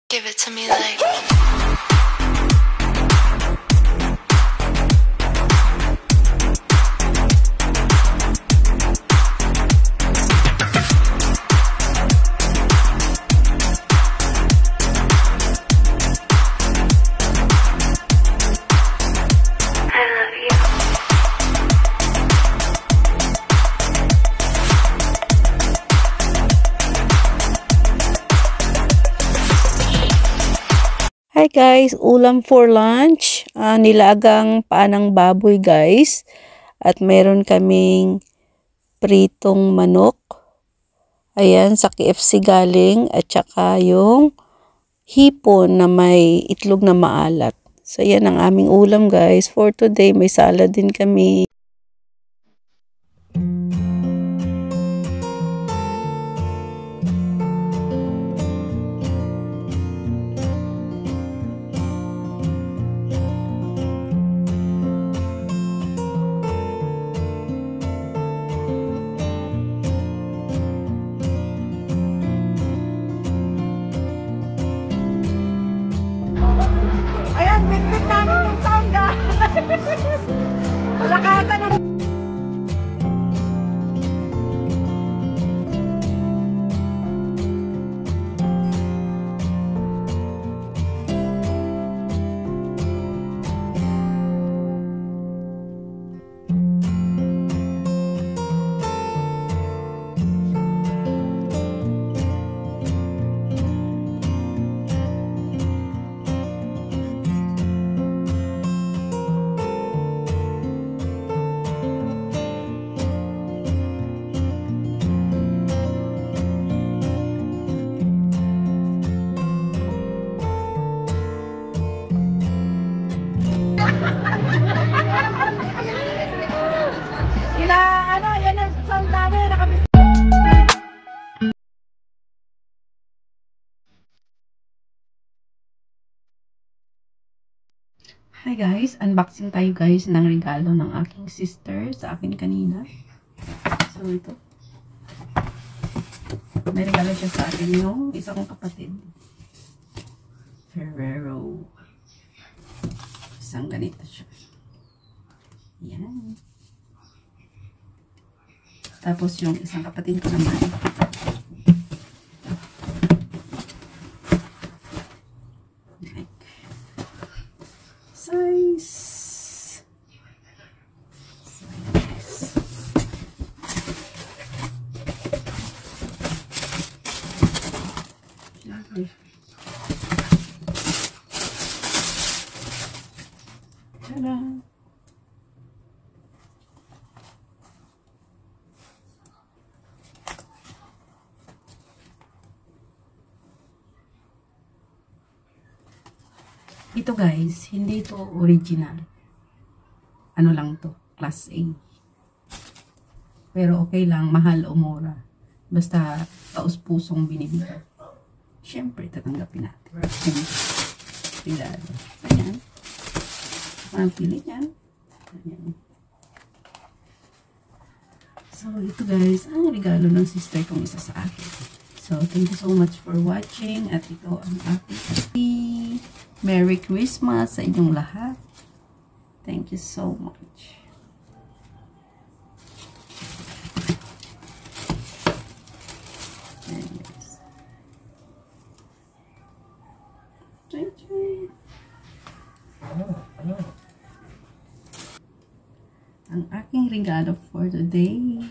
Give it to me like Hi guys, ulam for lunch, nilagang paanang baboy guys, at meron kaming pritong manok, ayan, sa KFC galing, at saka yung hipon na may itlog na maalat. So yan ang aming ulam guys for today. May salad din kami. Ayan, bitbit namin yung sound guys. Malakatan ng... yan ang sound namin. Hi guys, unboxing tayo guys ng regalo ng aking sister sa akin kanina. So ito. May regalo siya sa akin yung isa kong kapatid. Ferrero. Isang ganito siya. Yan. Tapos yung isang kapatid ko naman. Size. Tada! Ito guys, hindi ito original. Ano lang to, class A. Pero okay lang, mahal o mura. Basta taus-pusong binibigay. Siyempre, tatanggapin natin. Pilado. Ayan. Ang pili yan. Ayan. So, ito guys, ang regalo ng sister kong isa sa akin. So, thank you so much for watching. At ito ang aking Merry Christmas sa inyong lahat. Thank you so much. Yes. Ang aking regalo for today.